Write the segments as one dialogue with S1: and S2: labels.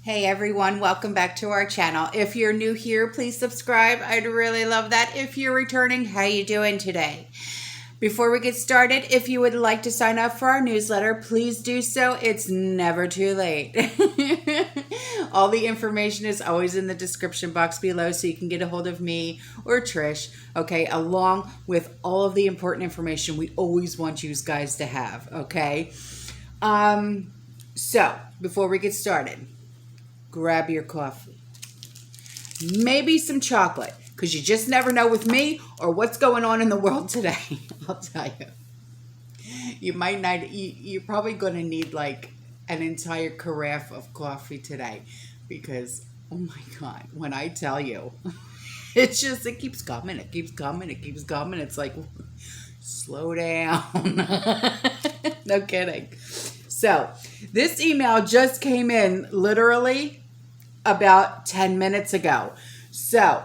S1: Hey everyone, welcome back to our channel. If you're new here, please subscribe. I'd really love that. If you're returning, how you doing today? Before we get started, if you would like to sign up for our newsletter, please do so. It's never too late. All the information is always in the description box below, so you can get a hold of me or Trish, okay, along with all of the important information we always want you guys to have, okay? So, before we get started, grab your coffee, maybe some chocolate, because you just never know with me or what's going on in the world today. I'll tell you, you might not, you're probably going to need like an entire carafe of coffee today, because oh my God, when I tell you, it's just, it keeps coming, it keeps coming, it keeps coming. It's like, slow down. No kidding. So this email just came in literally about 10 minutes ago. So,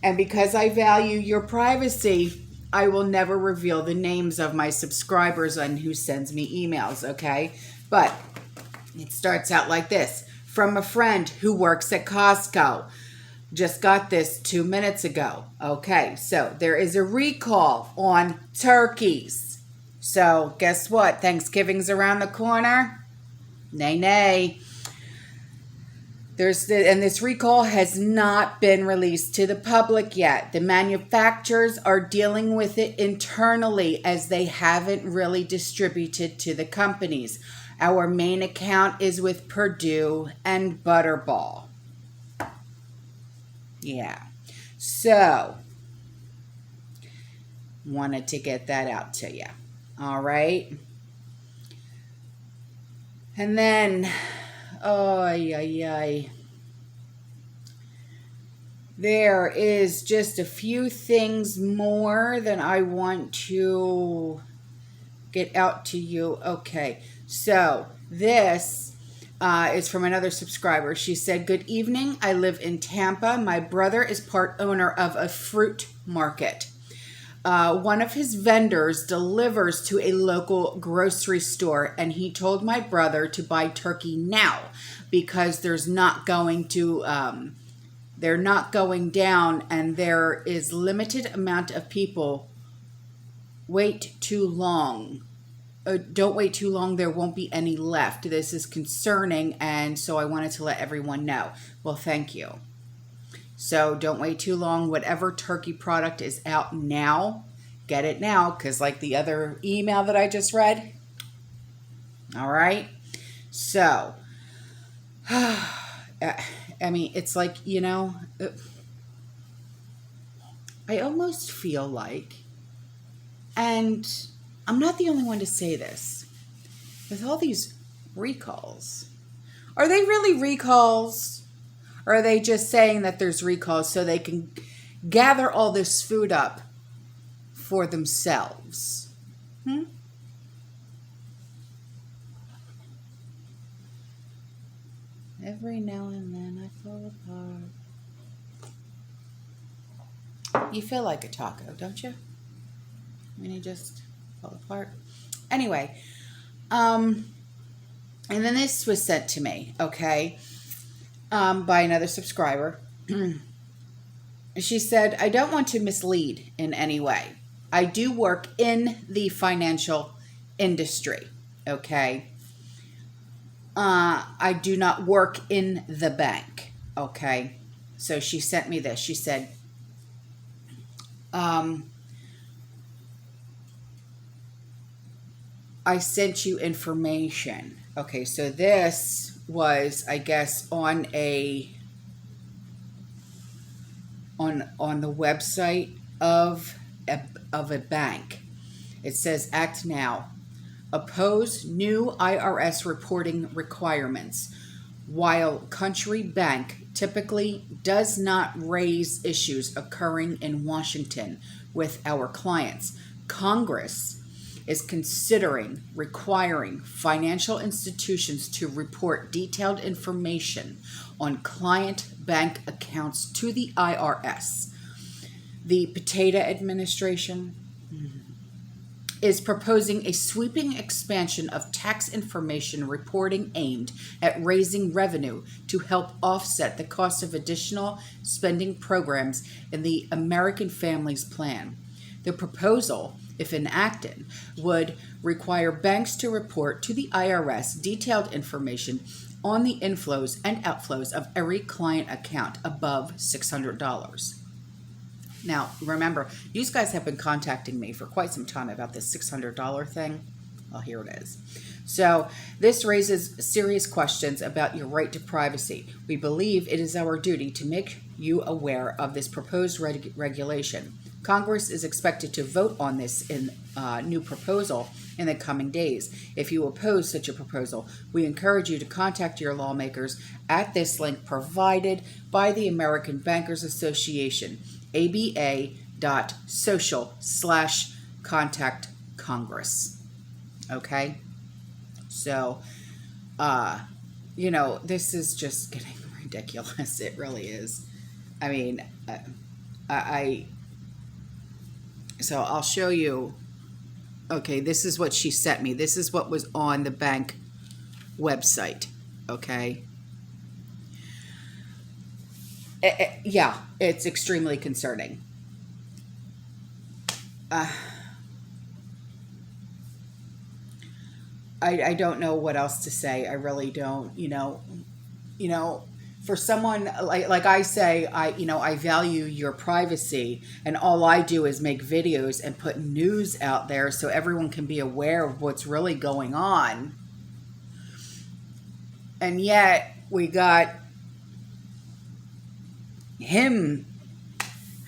S1: and because I value your privacy, I will never reveal the names of my subscribers and who sends me emails, okay? But it starts out like this. From a friend who works at Costco. Just got this 2 minutes ago. Okay, so there is a recall on turkeys. So guess what? Thanksgiving's around the corner. Nay, nay. And this recall has not been released to the public yet. The manufacturers are dealing with it internally, as they haven't really distributed to the companies. Our main account is with Purdue and Butterball. Yeah. So, wanted to get that out to you. All right. And then, there is just a few things more that I want to get out to you. Okay. So, this is from another subscriber. She said, "Good evening. I live in Tampa. My brother is part owner of a fruit market. One of his vendors delivers to a local grocery store, and he told my brother to buy turkey now because they're not going down, and there is limited amount of people. Wait too long. Don't wait too long. There won't be any left. This is concerning, and so I wanted to let everyone know." Well, thank you. So don't wait too long. Whatever turkey product is out now, get it now, because like the other email that I just read. All right. So, I mean, it's like, I almost feel like, and I'm not the only one to say this, with all these recalls, are they really recalls? Or are they just saying that there's recalls so they can gather all this food up for themselves? Every now and then I fall apart. You feel like a taco, don't you? When you just fall apart. Anyway, and then this was sent to me, okay? By another subscriber. She said, "I don't want to mislead in any way. I do work in the financial industry, okay? I do not work in the bank, okay?" So she sent me this. She said, "I sent you information." Okay, so this was, I guess, on the website of a bank. It says, "Act now. Oppose new IRS reporting requirements. While Country Bank typically does not raise issues occurring in Washington with our clients, Congress is considering requiring financial institutions to report detailed information on client bank accounts to the IRS. The Potato Administration is proposing a sweeping expansion of tax information reporting aimed at raising revenue to help offset the cost of additional spending programs in the American Families Plan. The proposal, if enacted, would require banks to report to the IRS detailed information on the inflows and outflows of every client account above $600. Now, remember, you guys have been contacting me for quite some time about this $600 thing. Well, here it is. So this raises serious questions about your right to privacy. We believe it is our duty to make you aware of this proposed regulation. Congress is expected to vote on this new proposal in the coming days. If you oppose such a proposal, we encourage you to contact your lawmakers at this link provided by the American Bankers Association, aba.social/contact Congress. Okay? So, this is just getting ridiculous. It really is. I mean, so I'll show you. Okay, this is what she sent me. This is what was on the bank website. Okay. Yeah, it's extremely concerning. I don't know what else to say. I really don't. For someone like I say, I value your privacy, and all I do is make videos and put news out there so everyone can be aware of what's really going on. And yet we got him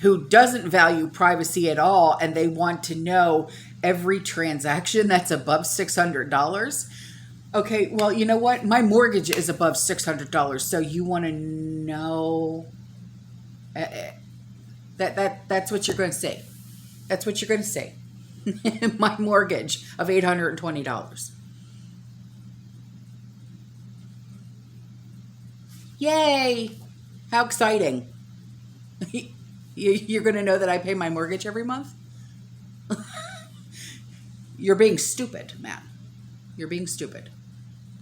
S1: who doesn't value privacy at all, and they want to know every transaction that's above $600. Okay, well, you know what? My mortgage is above $600, so you want to know that's what you're going to say. That's what you're going to say. My mortgage of $820. Yay! How exciting. You're going to know that I pay my mortgage every month? You're being stupid, man. You're being stupid.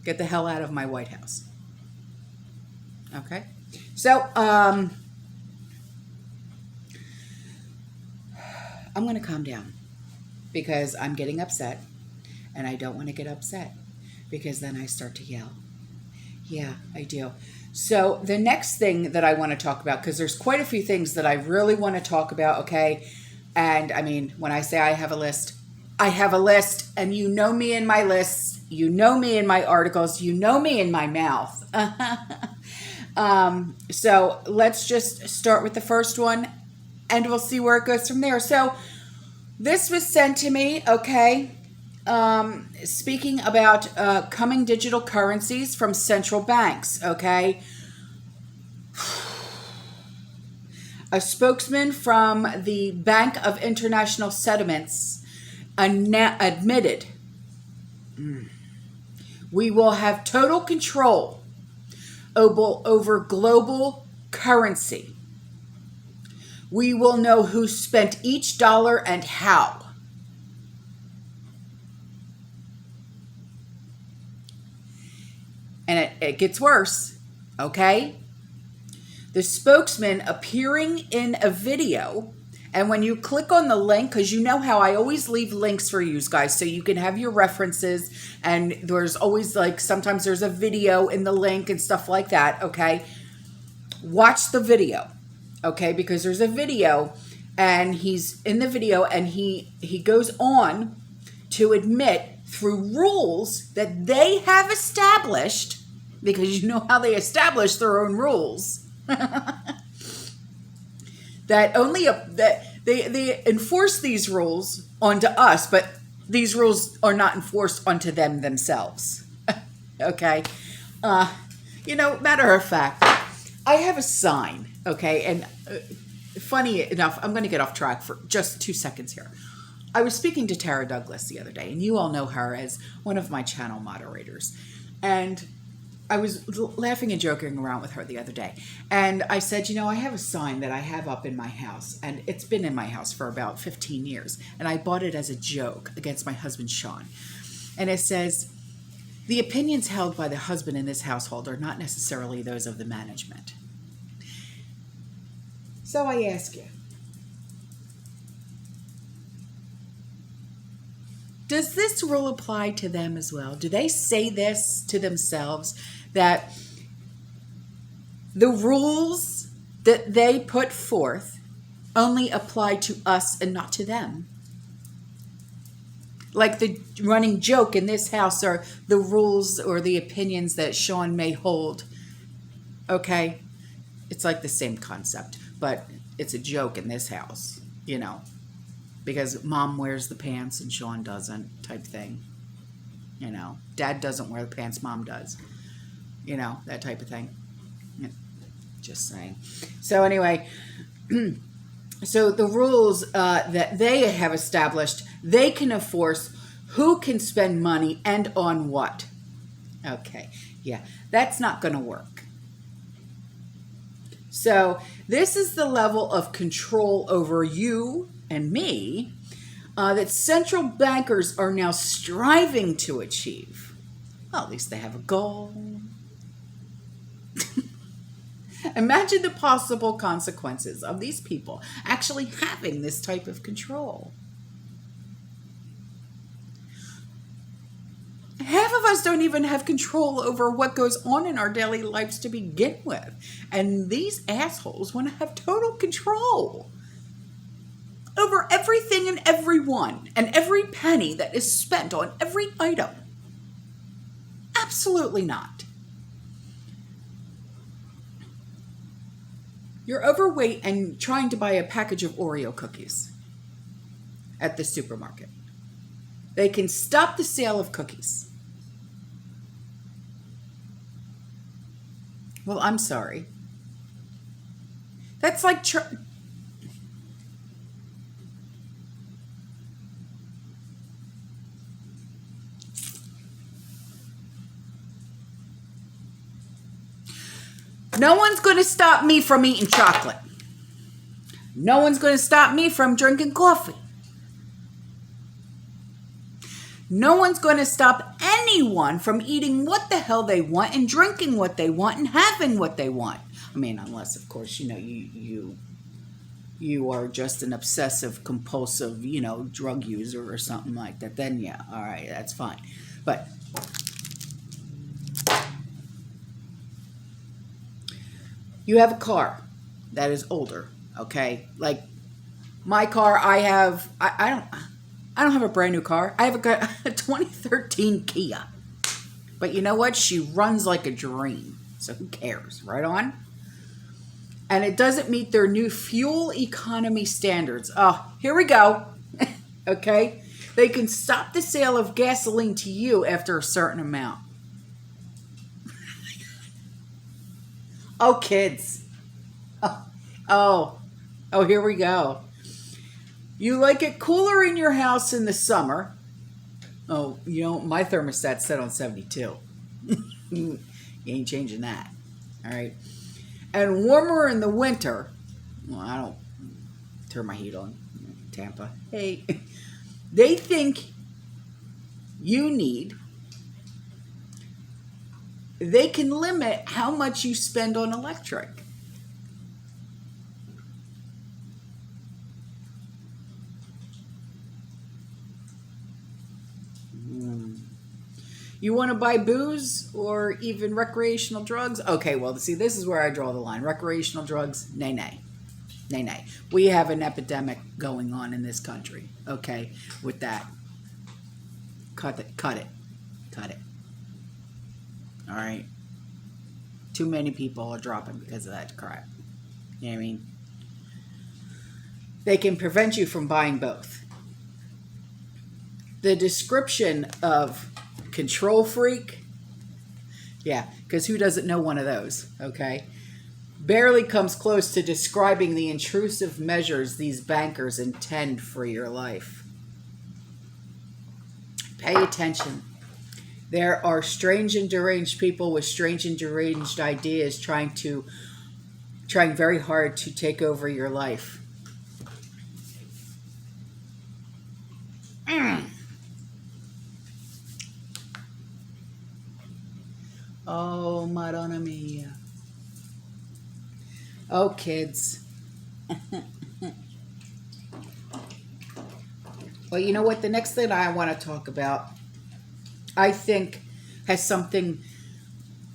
S1: Get the hell out of my White House. Okay? So, I'm going to calm down because I'm getting upset, and I don't want to get upset because then I start to yell. Yeah, I do. So the next thing that I want to talk about, because there's quite a few things that I really want to talk about, okay? And I mean, when I say I have a list, and you know me in my lists, you know me in my articles, you know me in my mouth. So let's just start with the first one, and we'll see where it goes from there. So this was sent to me, okay? Speaking about coming digital currencies from central banks, okay? A spokesman from the Bank of International Settlements admitted, we will have total control over global currency. We will know who spent each dollar and how. And it gets worse, okay? The spokesman appearing in a video, and when you click on the link, because you know how I always leave links for you guys so you can have your references, and there's always sometimes there's a video in the link and stuff like that, okay? Watch the video, okay? Because there's a video, and he's in the video, and he goes on to admit through rules that they have established, because you know how they establish their own rules, that they enforce these rules onto us, but these rules are not enforced onto them themselves. Okay? Matter of fact, I have a sign, okay? And funny enough, I'm going to get off track for just 2 seconds here. I was speaking to Tara Douglas the other day, and you all know her as one of my channel moderators. And I was laughing and joking around with her the other day. And I said, I have a sign that I have up in my house. And it's been in my house for about 15 years. And I bought it as a joke against my husband, Sean. And it says, the opinions held by the husband in this household are not necessarily those of the management. So I ask you, does this rule apply to them as well? Do they say this to themselves, that the rules that they put forth only apply to us and not to them? Like the running joke in this house are the rules or the opinions that Sean may hold. Okay? It's like the same concept, but it's a joke in this house, because mom wears the pants and Sean doesn't, type thing. Dad doesn't wear the pants, mom does. That type of thing. Just saying. So anyway, so the rules that they have established, they can enforce who can spend money and on what. Okay, yeah, that's not going to work. So this is the level of control over you and me that central bankers are now striving to achieve. Well, at least they have a goal. Imagine the possible consequences of these people actually having this type of control. Half of us don't even have control over what goes on in our daily lives to begin with. And these assholes want to have total control over everything and everyone and every penny that is spent on every item. Absolutely not. You're overweight and trying to buy a package of Oreo cookies at the supermarket. They can stop the sale of cookies. Well, I'm sorry. That's like... No one's going to stop me from eating chocolate. No one's going to stop me from drinking coffee. No one's going to stop anyone from eating what the hell they want and drinking what they want and having what they want. I mean, unless, of course, you are just an obsessive, compulsive, drug user or something like that. Then, yeah, all right, that's fine. But you have a car that is older, okay? Like my car, I don't have a brand new car. I have a 2013 Kia. But you know what? She runs like a dream. So who cares, right on? And it doesn't meet their new fuel economy standards. Oh, here we go. Okay? They can stop the sale of gasoline to you after a certain amount. Oh, kids. Oh, here we go. You like it cooler in your house in the summer. Oh, my thermostat's set on 72. You ain't changing that. All right. And warmer in the winter. Well, I don't turn my heat on. Tampa. Hey. They think you need... They can limit how much you spend on electric. You want to buy booze or even recreational drugs? Okay, well, see, this is where I draw the line. Recreational drugs, nay, nay. Nay, nay. We have an epidemic going on in this country, okay, with that. Cut it. All right. Too many people are dropping because of that crap. You know what I mean? They can prevent you from buying both. The description of control freak, yeah, because who doesn't know one of those, okay? Barely comes close to describing the intrusive measures these bankers intend for your life. Pay attention. There are strange and deranged people with strange and deranged ideas trying very hard to take over your life. Oh, Madonna mia. Oh, kids. Well, you know what? The next thing I want to talk about, I think, has something,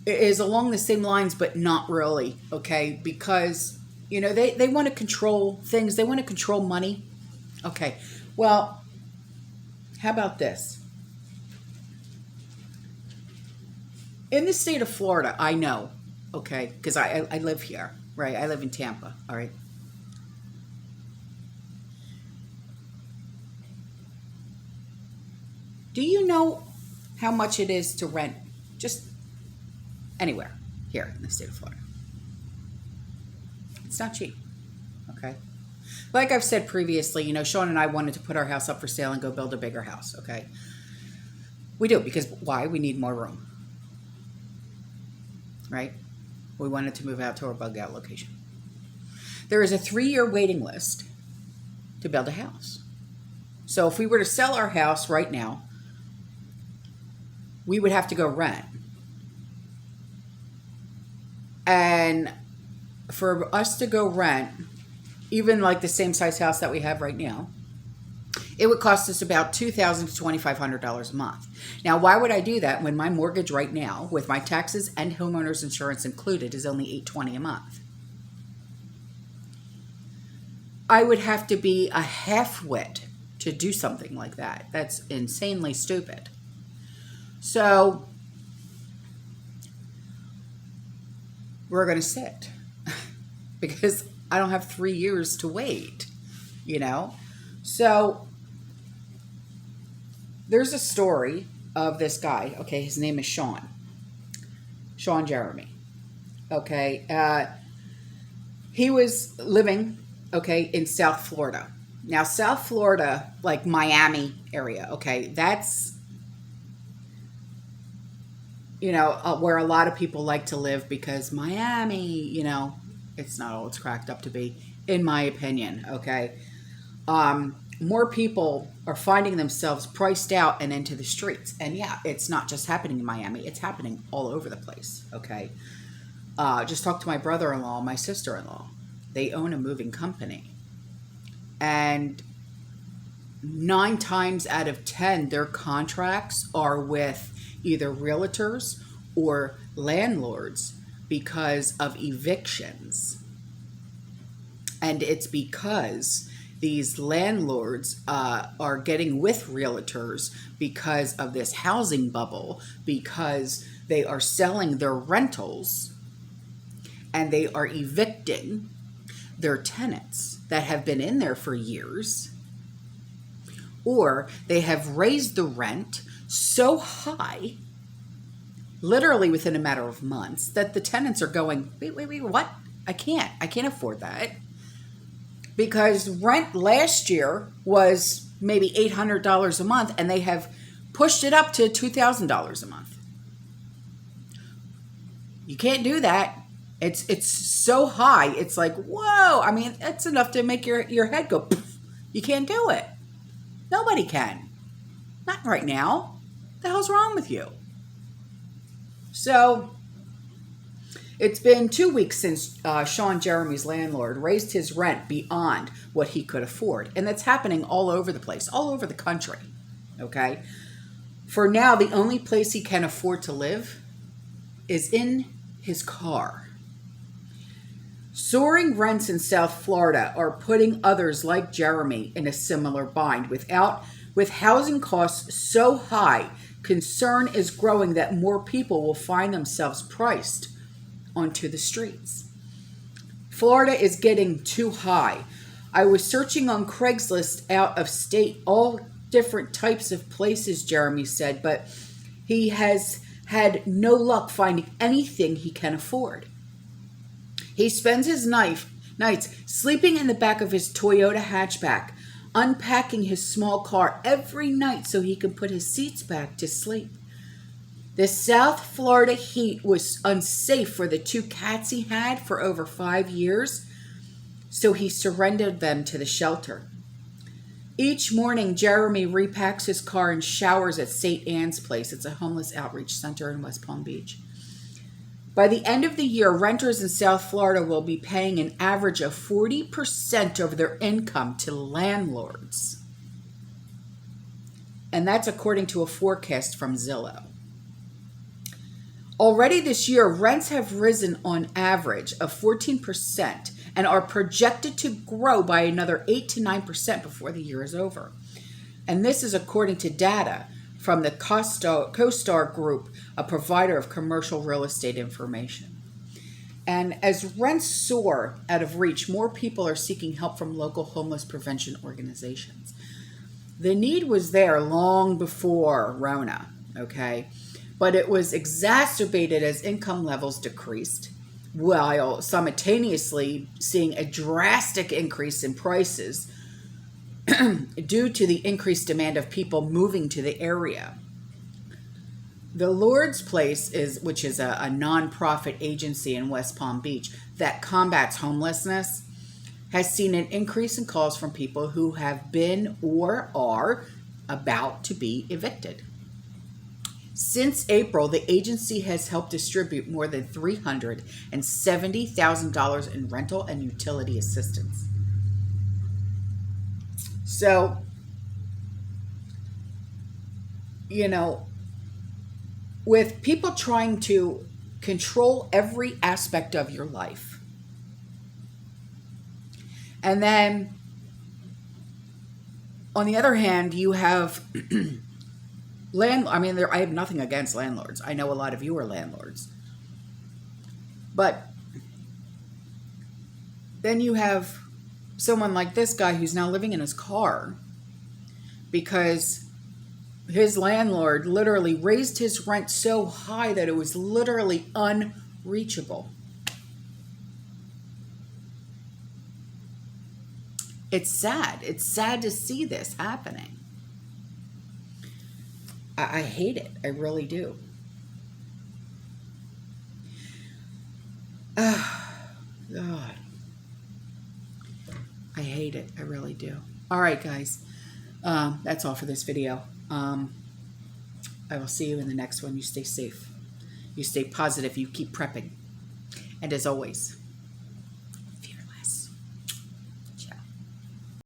S1: is along the same lines, but not really, okay? Because, they want to control things. They want to control money. Okay. Well, how about this? In the state of Florida, I know, okay, because I live here, right? I live in Tampa, all right? Do you know how much it is to rent just anywhere here in the state of Florida? It's not cheap, okay? Like I've said previously, Sean and I wanted to put our house up for sale and go build a bigger house, okay? We do, because why? We need more room, right? We wanted to move out to our bug out location. There is a 3-year waiting list to build a house. So if we were to sell our house right now, we would have to go rent. And for us to go rent, even like the same size house that we have right now, it would cost us about $2,000 to $2,500 a month. Now, why would I do that when my mortgage right now, with my taxes and homeowner's insurance included, is only $820 a month? I would have to be a half-wit to do something like that. That's insanely stupid. So we're going to sit because I don't have 3 years to wait, So there's a story of this guy. Okay, his name is Sean Jeremy. Okay, he was living, in South Florida. Now, South Florida, like Miami area, okay, that's, where a lot of people like to live because Miami, it's not all it's cracked up to be, in my opinion, okay? More people are finding themselves priced out and into the streets. And yeah, it's not just happening in Miami. It's happening all over the place, okay? Just talk to my brother-in-law, my sister-in-law. They own a moving company. And 9 times out of 10, their contracts are with either realtors or landlords because of evictions. And it's because these landlords are getting with realtors because of this housing bubble, because they are selling their rentals and they are evicting their tenants that have been in there for years, or they have raised the rent so high, literally within a matter of months, that the tenants are going, wait, what? I can't afford that. Because rent last year was maybe $800 a month, and they have pushed it up to $2,000 a month. You can't do that. It's so high. It's like, whoa. I mean, that's enough to make your head go, poof. You can't do it. Nobody can. Not right now. What the hell's wrong with you? So it's been 2 weeks since Sean Jeremy's landlord raised his rent beyond what he could afford. And that's happening all over the place, all over the country. Okay? For now, the only place he can afford to live is in his car. Soaring rents in South Florida are putting others like Jeremy in a similar bind. With housing costs so high, concern is growing that more people will find themselves priced onto the streets. Florida is getting too high. I was searching on Craigslist out of state, all different types of places, Jeremy said, but he has had no luck finding anything he can afford. He spends his nights sleeping in the back of his Toyota hatchback, unpacking his small car every night so he can put his seats back to sleep. The South Florida heat was unsafe for the 2 cats he had for over 5 years, so he surrendered them to the shelter. Each morning, Jeremy repacks his car and showers at St. Anne's Place. It's a homeless outreach center in West Palm Beach. By the end of the year, renters in South Florida will be paying an average of 40% of their income to landlords. And that's according to a forecast from Zillow. Already this year, rents have risen on average of 14% and are projected to grow by another 8 to 9% before the year is over. And this is according to data from the CoStar Group, a provider of commercial real estate information. And as rents soar out of reach, more people are seeking help from local homeless prevention organizations. The need was there long before Rona, okay? But it was exacerbated as income levels decreased, while simultaneously seeing a drastic increase in prices due to the increased demand of people moving to the area. The Lord's Place, which is a nonprofit agency in West Palm Beach that combats homelessness, has seen an increase in calls from people who have been or are about to be evicted. Since April, the agency has helped distribute more than $370,000 in rental and utility assistance. So, with people trying to control every aspect of your life, and then on the other hand, you have I have nothing against landlords. I know a lot of you are landlords. But then you have someone like this guy who's now living in his car because his landlord literally raised his rent so high that it was literally unreachable. It's sad. It's sad to see this happening. I hate it. I really do. Oh, God. I hate it. I really do. All right, guys. That's all for this video. I will see you in the next one. You stay safe. You stay positive. You keep prepping. And as always,